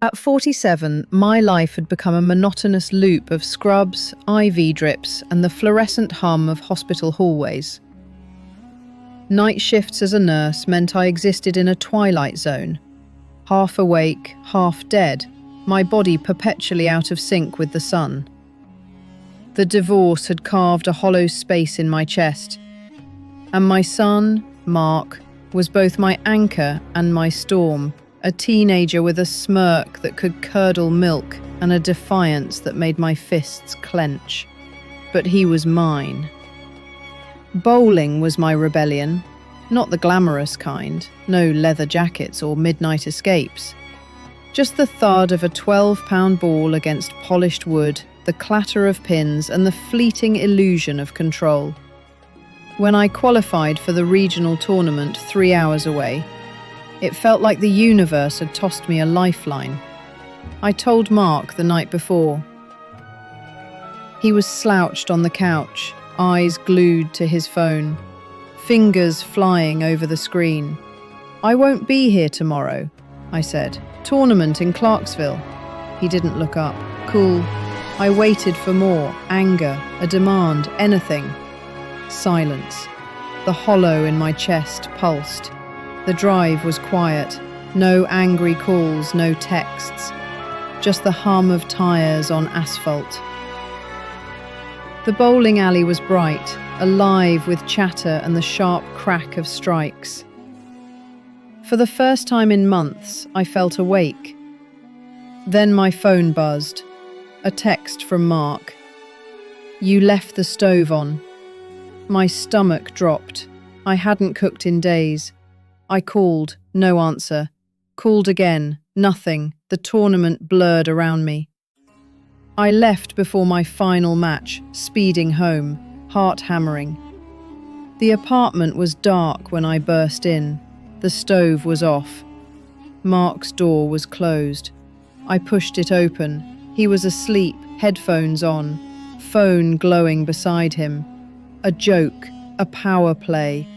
At 47, my life had become a monotonous loop of scrubs, IV drips, and the fluorescent hum of hospital hallways. Night shifts as a nurse meant I existed in a twilight zone, half awake, half dead, my body perpetually out of sync with the sun. The divorce had carved a hollow space in my chest, and my son, Mark, was both my anchor and my storm, a teenager with a smirk that could curdle milk and a defiance that made my fists clench. But he was mine. Bowling was my rebellion, not the glamorous kind, no leather jackets or midnight escapes. Just the thud of a 12-pound ball against polished wood, the clatter of pins, and the fleeting illusion of control. When I qualified for the regional tournament 3 hours away, it felt like the universe had tossed me a lifeline. I told Mark the night before. He was slouched on the couch, eyes glued to his phone, fingers flying over the screen. "I won't be here tomorrow," I said. "Tournament in Clarksville." He didn't look up. Cool. I waited for more, anger, a demand, anything. Silence. The hollow in my chest pulsed. The drive was quiet. No angry calls, no texts. Just the hum of tires on asphalt. The bowling alley was bright, alive with chatter and the sharp crack of strikes. For the first time in months, I felt awake. Then my phone buzzed. A text from Mark. "You left the stove on." My stomach dropped. I hadn't cooked in days. I called, no answer. Called again, nothing. The tournament blurred around me. I left before my final match, speeding home, heart hammering. The apartment was dark when I burst in. The stove was off. Mark's door was closed. I pushed it open. He was asleep, headphones on, phone glowing beside him. A joke, a power play.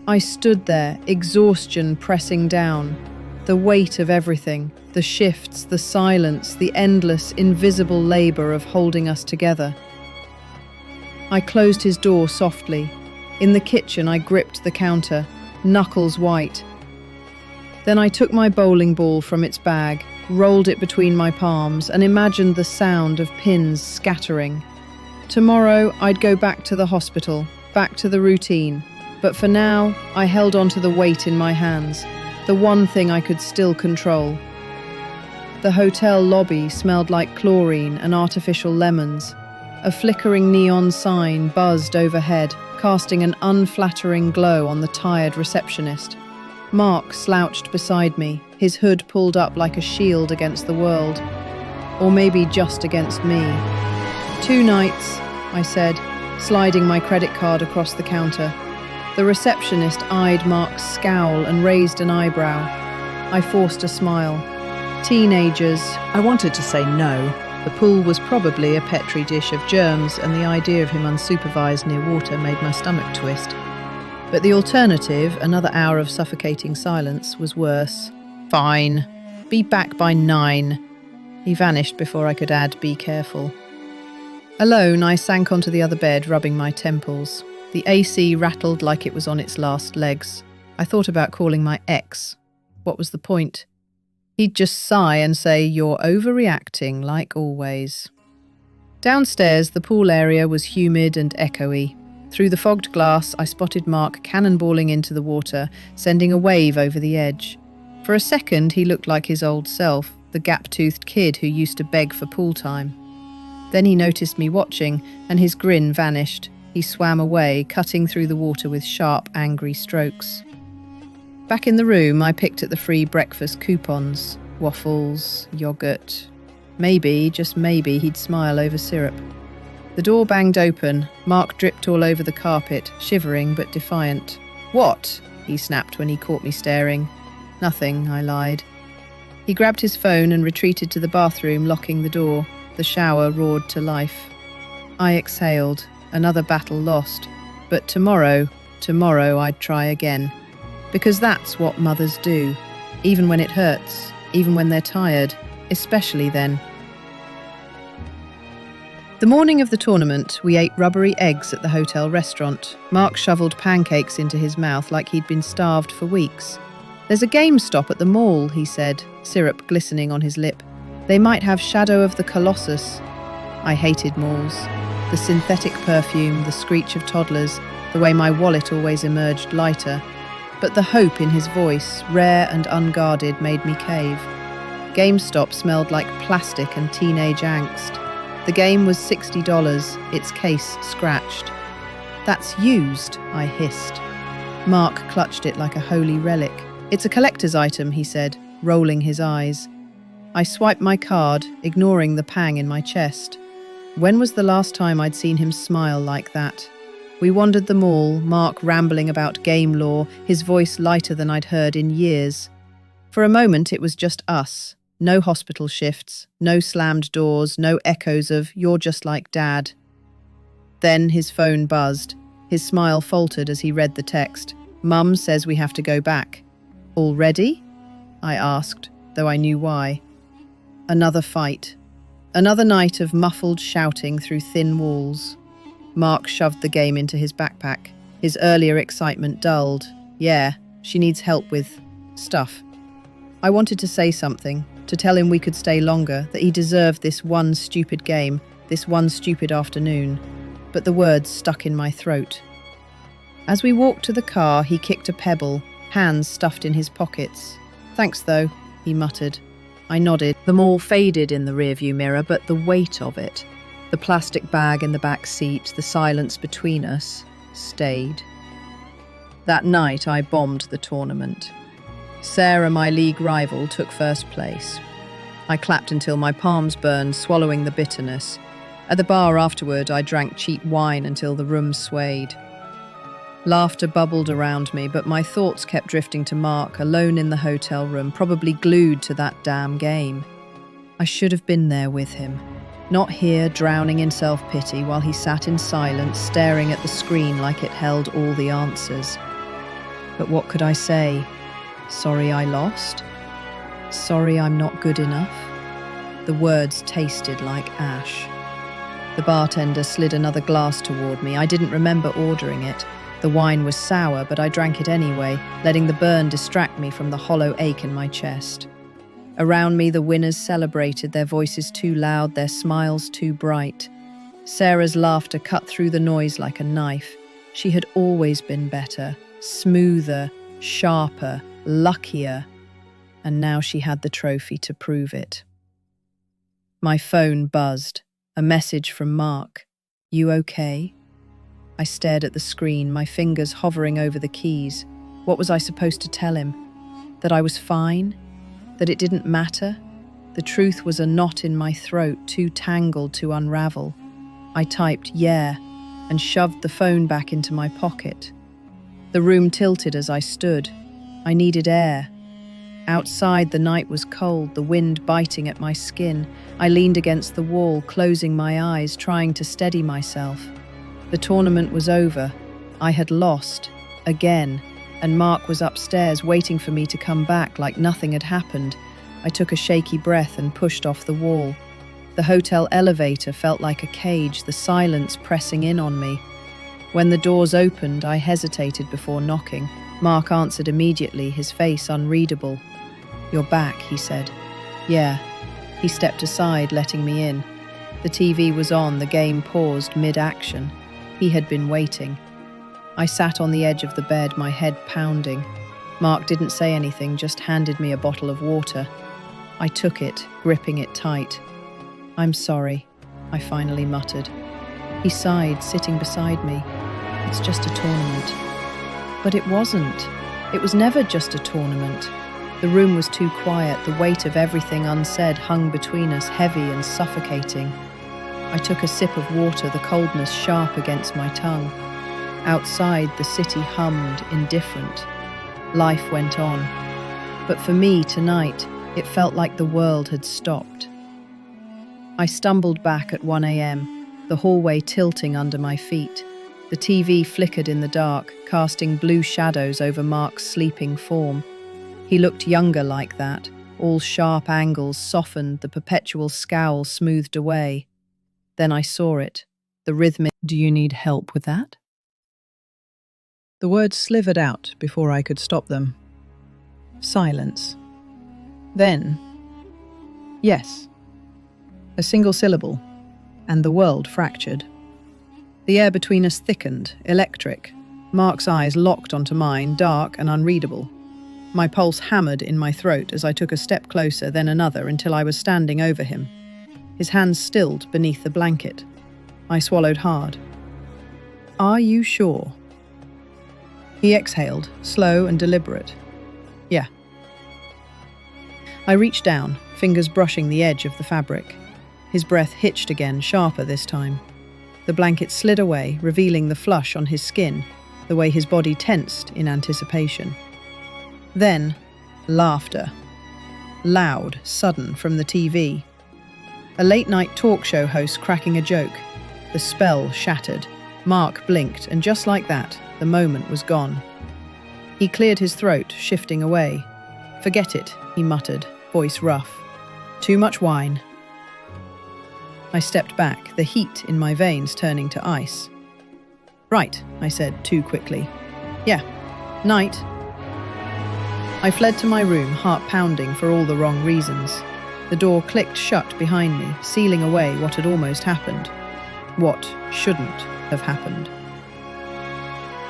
I stood there, exhaustion pressing down. The weight of everything, the shifts, the silence, the endless, invisible labor of holding us together. I closed his door softly. In the kitchen, I gripped the counter, knuckles white. Then I took my bowling ball from its bag, rolled it between my palms, and imagined the sound of pins scattering. Tomorrow, I'd go back to the hospital, back to the routine. But for now, I held on to the weight in my hands, the one thing I could still control. The hotel lobby smelled like chlorine and artificial lemons. A flickering neon sign buzzed overhead, casting an unflattering glow on the tired receptionist. Mark slouched beside me, his hood pulled up like a shield against the world. Or maybe just against me. 2 nights, I said, sliding my credit card across the counter. The receptionist eyed Mark's scowl and raised an eyebrow. I forced a smile. Teenagers. I wanted to say no. The pool was probably a petri dish of germs, and the idea of him unsupervised near water made my stomach twist. But the alternative, another hour of suffocating silence, was worse. Fine. Be back by 9. He vanished before I could add, be careful. Alone, I sank onto the other bed, rubbing my temples. The AC rattled like it was on its last legs. I thought about calling my ex. What was the point? He'd just sigh and say, "You're overreacting, like always." Downstairs, the pool area was humid and echoey. Through the fogged glass, I spotted Mark cannonballing into the water, sending a wave over the edge. For a second, he looked like his old self, the gap-toothed kid who used to beg for pool time. Then he noticed me watching, and his grin vanished. He swam away, cutting through the water with sharp, angry strokes. Back in the room, I picked at the free breakfast coupons. Waffles, yogurt. Maybe, just maybe, he'd smile over syrup. The door banged open. Mark dripped all over the carpet, shivering but defiant. "What?" he snapped when he caught me staring. "Nothing," I lied. He grabbed his phone and retreated to the bathroom, locking the door. The shower roared to life. I exhaled. Another battle lost. But tomorrow I'd try again. Because that's what mothers do. Even when it hurts, even when they're tired, especially then. The morning of the tournament, we ate rubbery eggs at the hotel restaurant. Mark shoveled pancakes into his mouth like he'd been starved for weeks. "There's a GameStop at the mall," he said, syrup glistening on his lip. "They might have Shadow of the Colossus." I hated malls. The synthetic perfume, the screech of toddlers, the way my wallet always emerged lighter. But the hope in his voice, rare and unguarded, made me cave. GameStop smelled like plastic and teenage angst. The game was $60, its case scratched. "That's used," I hissed. Mark clutched it like a holy relic. "It's a collector's item," he said, rolling his eyes. I swiped my card, ignoring the pang in my chest. When was the last time I'd seen him smile like that? We wandered the mall, Mark rambling about game lore, his voice lighter than I'd heard in years. For a moment it was just us. No hospital shifts, no slammed doors, no echoes of "you're just like Dad." Then his phone buzzed. His smile faltered as he read the text. "Mum says we have to go back." "Already?" I asked, though I knew why. Another fight. Another night of muffled shouting through thin walls. Mark shoved the game into his backpack. His earlier excitement dulled. "Yeah, she needs help with stuff." I wanted to say something, to tell him we could stay longer, that he deserved this one stupid game, this one stupid afternoon. But the words stuck in my throat. As we walked to the car, he kicked a pebble, hands stuffed in his pockets. "Thanks though," he muttered. I nodded. The mall faded in the rearview mirror, but the weight of it, the plastic bag in the back seat, the silence between us, stayed. That night I bombed the tournament. Sarah, my league rival, took first place. I clapped until my palms burned, swallowing the bitterness. At the bar afterward, I drank cheap wine until the room swayed. Laughter bubbled around me, but my thoughts kept drifting to Mark, alone in the hotel room, probably glued to that damn game. I should have been there with him. Not here, drowning in self-pity, while he sat in silence, staring at the screen like it held all the answers. But what could I say? Sorry I lost? Sorry I'm not good enough? The words tasted like ash. The bartender slid another glass toward me. I didn't remember ordering it. The wine was sour, but I drank it anyway, letting the burn distract me from the hollow ache in my chest. Around me, the winners celebrated, their voices too loud, their smiles too bright. Sarah's laughter cut through the noise like a knife. She had always been better, smoother, sharper, luckier, and now she had the trophy to prove it. My phone buzzed. A message from Mark. "You okay?" I stared at the screen, my fingers hovering over the keys. What was I supposed to tell him? That I was fine? That it didn't matter? The truth was a knot in my throat, too tangled to unravel. I typed "yeah" and shoved the phone back into my pocket. The room tilted as I stood. I needed air. Outside, the night was cold, the wind biting at my skin. I leaned against the wall, closing my eyes, trying to steady myself. The tournament was over. I had lost, again, and Mark was upstairs waiting for me to come back like nothing had happened. I took a shaky breath and pushed off the wall. The hotel elevator felt like a cage, the silence pressing in on me. When the doors opened, I hesitated before knocking. Mark answered immediately, his face unreadable. "You're back," he said. "Yeah." He stepped aside, letting me in. The TV was on, the game paused mid-action. He had been waiting. I sat on the edge of the bed, my head pounding. Mark didn't say anything, just handed me a bottle of water. I took it, gripping it tight. "I'm sorry," I finally muttered. He sighed, sitting beside me. "It's just a tournament." But it wasn't. It was never just a tournament. The room was too quiet, the weight of everything unsaid hung between us, heavy and suffocating. I took a sip of water, the coldness sharp against my tongue. Outside, the city hummed, indifferent. Life went on. But for me, tonight, it felt like the world had stopped. I stumbled back at 1 a.m., the hallway tilting under my feet. The TV flickered in the dark, casting blue shadows over Mark's sleeping form. He looked younger like that, all sharp angles softened, the perpetual scowl smoothed away. Then I saw it, the rhythmic, "Do you need help with that?" The words slivered out before I could stop them. Silence. Then, "Yes." A single syllable, and the world fractured. The air between us thickened, electric. Mark's eyes locked onto mine, dark and unreadable. My pulse hammered in my throat as I took a step closer, then another, until I was standing over him. His hands stilled beneath the blanket. I swallowed hard. "Are you sure?" He exhaled, slow and deliberate. "Yeah." I reached down, fingers brushing the edge of the fabric. His breath hitched again, sharper this time. The blanket slid away, revealing the flush on his skin, the way his body tensed in anticipation. Then, laughter. Loud, sudden, from the TV. A late-night talk show host cracking a joke. The spell shattered. Mark blinked, and just like that, the moment was gone. He cleared his throat, shifting away. "Forget it," he muttered, voice rough. "Too much wine." I stepped back, the heat in my veins turning to ice. "Right," I said too quickly. "Yeah, night." I fled to my room, heart pounding for all the wrong reasons. The door clicked shut behind me, sealing away what had almost happened. What shouldn't have happened.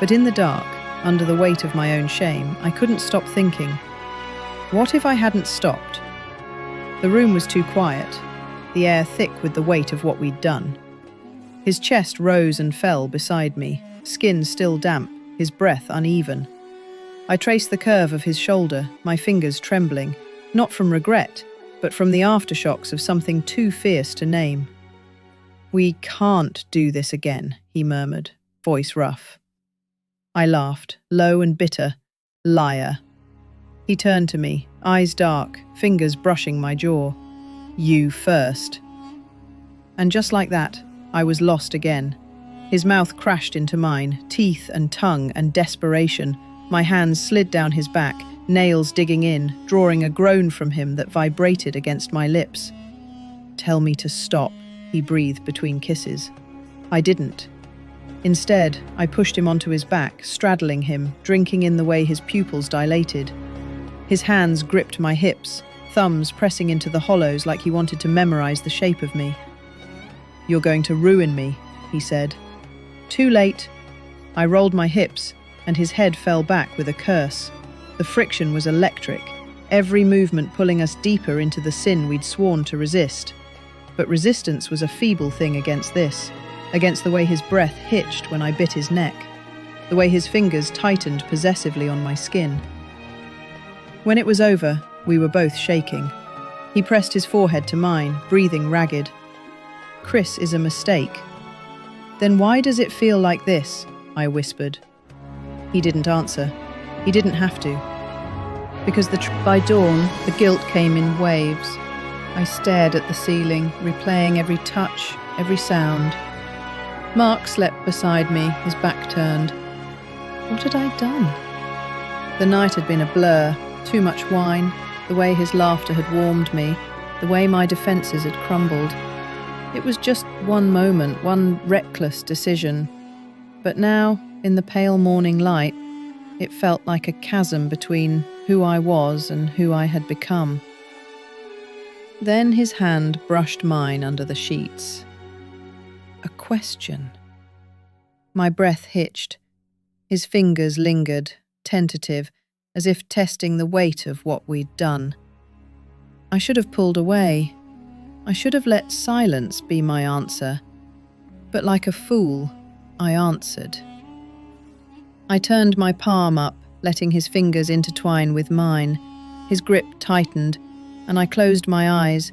But in the dark, under the weight of my own shame, I couldn't stop thinking, what if I hadn't stopped? The room was too quiet, the air thick with the weight of what we'd done. His chest rose and fell beside me, skin still damp, his breath uneven. I traced the curve of his shoulder, my fingers trembling, not from regret, but from the aftershocks of something too fierce to name. "We can't do this again," he murmured, voice rough. I laughed, low and bitter. "Liar." He turned to me, eyes dark, fingers brushing my jaw. "You first." And just like that, I was lost again. His mouth crashed into mine, teeth and tongue and desperation. My hands slid down his back, nails digging in, drawing a groan from him that vibrated against my lips. "Tell me to stop," he breathed between kisses. I didn't. Instead, I pushed him onto his back, straddling him, drinking in the way his pupils dilated. His hands gripped my hips, thumbs pressing into the hollows like he wanted to memorize the shape of me. "You're going to ruin me," he said. Too late. I rolled my hips, and his head fell back with a curse. The friction was electric, every movement pulling us deeper into the sin we'd sworn to resist. But resistance was a feeble thing against this, against the way his breath hitched when I bit his neck, the way his fingers tightened possessively on my skin. When it was over, we were both shaking. He pressed his forehead to mine, breathing ragged. "Chris is a mistake." "Then why does it feel like this?" I whispered. He didn't answer. He didn't have to. Because by dawn, the guilt came in waves. I stared at the ceiling, replaying every touch, every sound. Mark slept beside me, his back turned. What had I done? The night had been a blur, too much wine, the way his laughter had warmed me, the way my defences had crumbled. It was just one moment, one reckless decision. But now, in the pale morning light, it felt like a chasm between who I was and who I had become. Then his hand brushed mine under the sheets. A question. My breath hitched. His fingers lingered, tentative, as if testing the weight of what we'd done. I should have pulled away. I should have let silence be my answer. But like a fool, I answered. I turned my palm up, letting his fingers intertwine with mine. His grip tightened, and I closed my eyes,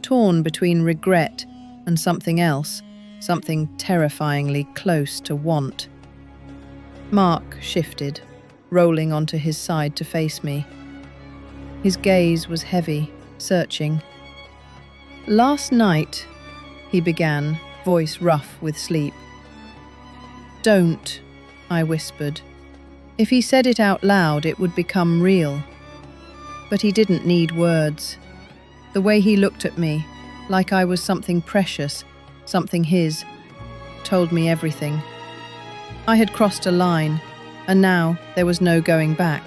torn between regret and something else, something terrifyingly close to want. Mark shifted, rolling onto his side to face me. His gaze was heavy, searching. "Last night," he began, voice rough with sleep. "Don't," I whispered. If he said it out loud, it would become real. But he didn't need words. The way he looked at me, like I was something precious, something his, told me everything. I had crossed a line, and now there was no going back.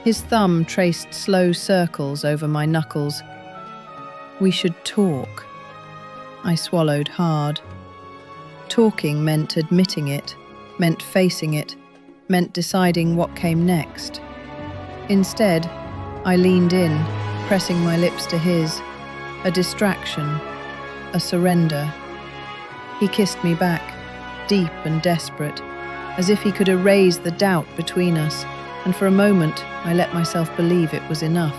His thumb traced slow circles over my knuckles. We should talk. I swallowed hard. Talking meant admitting it, meant facing it, meant deciding what came next. Instead, I leaned in, pressing my lips to his, a distraction, a surrender. He kissed me back, deep and desperate, as if he could erase the doubt between us, and for a moment I let myself believe it was enough.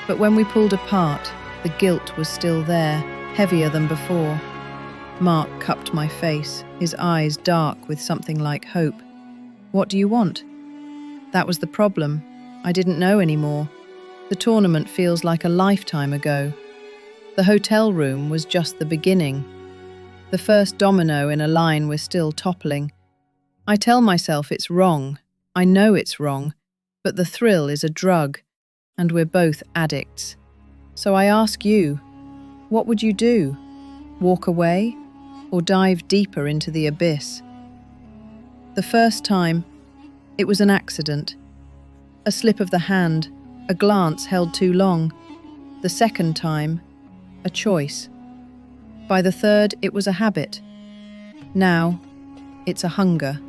But when we pulled apart, the guilt was still there, heavier than before. Mark cupped my face, his eyes dark with something like hope. What do you want? That was the problem. I didn't know anymore. The tournament feels like a lifetime ago. The hotel room was just the beginning. The first domino in a line was still toppling. I tell myself it's wrong. I know it's wrong, but the thrill is a drug, and we're both addicts. So I ask you, what would you do? Walk away, or dive deeper into the abyss? The first time, it was an accident. A slip of the hand, a glance held too long. The second time, a choice. By the third, it was a habit. Now, it's a hunger.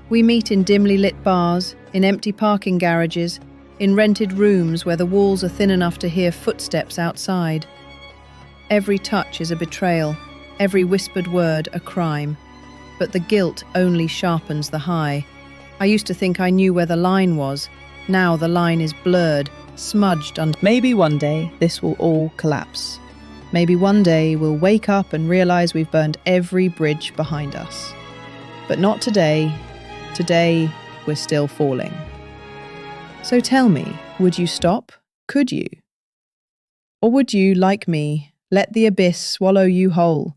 We meet in dimly lit bars, in empty parking garages, in rented rooms where the walls are thin enough to hear footsteps outside. Every touch is a betrayal, every whispered word a crime. But the guilt only sharpens the high. I used to think I knew where the line was. Now the line is blurred, smudged under. Maybe one day this will all collapse. Maybe one day we'll wake up and realize we've burned every bridge behind us. But not today. Today, we're still falling. So tell me, would you stop? Could you? Or would you, like me, let the abyss swallow you whole,